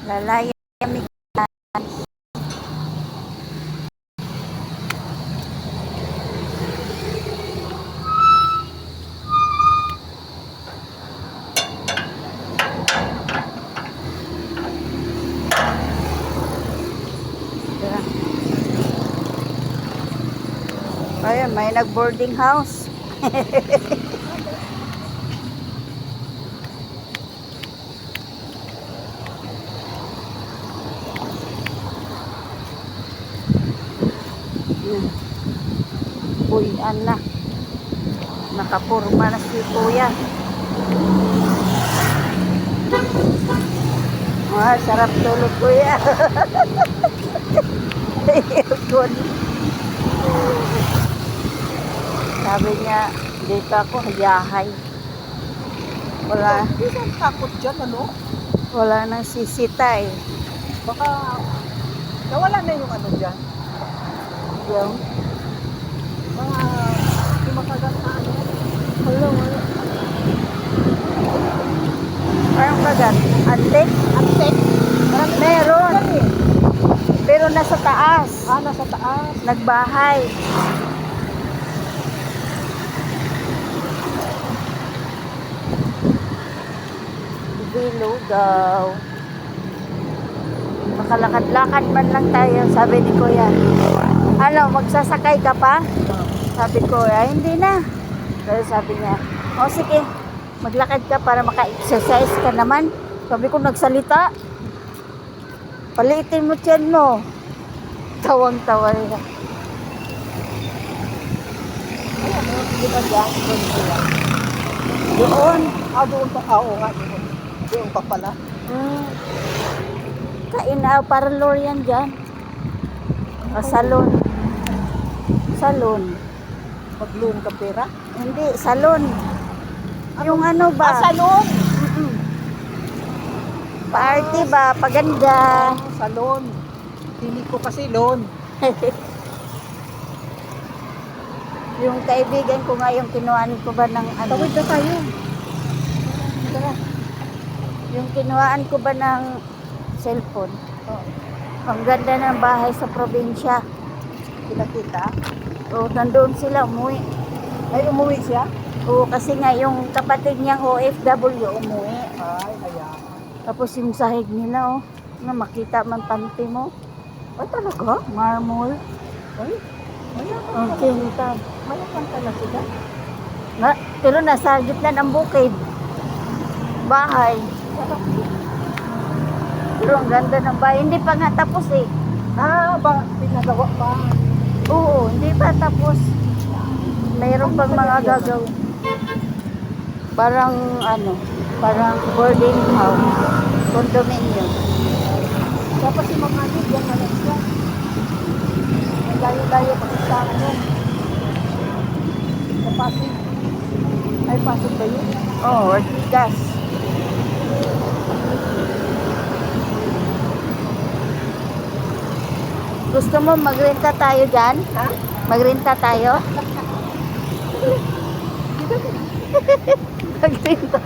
Lalaya mi. Ayan, may nag-boarding house. Buyan na. Nakapurma na si Kuya. Sarap tulog Kuya. Aircon. Sabi niya, dito ako hayahay. Wala. Hindi ka takot dyan, ano? Wala nang sisita eh. Baka nawala na yung ano dyan. Yung, Mga hindi makagat na ano. wala. Parang kagat. Antik? Antek. Meron. Pero nasa taas. Nasa taas. Nagbahay. Bilugaw. Makalakad-lakad man lang tayo, sabi ni Kuya. Ano, magsasakay ka pa? Sabi ko, ay hindi na. Pero sabi niya, o sige, maglakad ka para maka-exercise ka naman. Sabi ko, nagsalita. Paliitin mo tiyan mo. Tawang-tawa niya. Hindi ba dyan? Doon. Doon pa. Oo nga. Doon pa pala. Kainaw, parlor yan dyan. O, salon. Salon. Mag-loan ka pera? Hindi, salon. Yung ano ba? Salon! Party ba? Paganda. Salon. Pili ko kasi loan. Yung kaibigan ko nga, yung kinuhaan ko ba ng ano? Tawid na tayo. Tara. Yung kinuhaan ko ba ng cellphone? Ang ganda ng bahay sa probinsya. Kita-kita. O, nandoon sila, umuwi. Ay, umuwi siya? O, kasi nga yung kapatid niyang OFW umuwi. Ay, ayan. Tapos yung sahig nila, oh, na makita man panty mo. Ay, talaga? Marmol. Ay, mayaman Ang pala. kintab. Mayaman pala sila. Pero nasa gitna ng bukid. Bahay. Pero ang ganda ng bahay. Hindi pa nga tapos eh. Pinagawa pa. Oo, hindi pa tapos. Mayroon pang mga gagawin. Parang ano, parang boarding house. Condominium. Dapat si mga ano, diyan na lang siya. Ang layo-layo kasi sa ano. Sa Pasig. Ay, Pasig ba yun? Oh, Ortigas. Gusto mo magrenta tayo dyan? Ha? Magrenta tayo? Magrenta.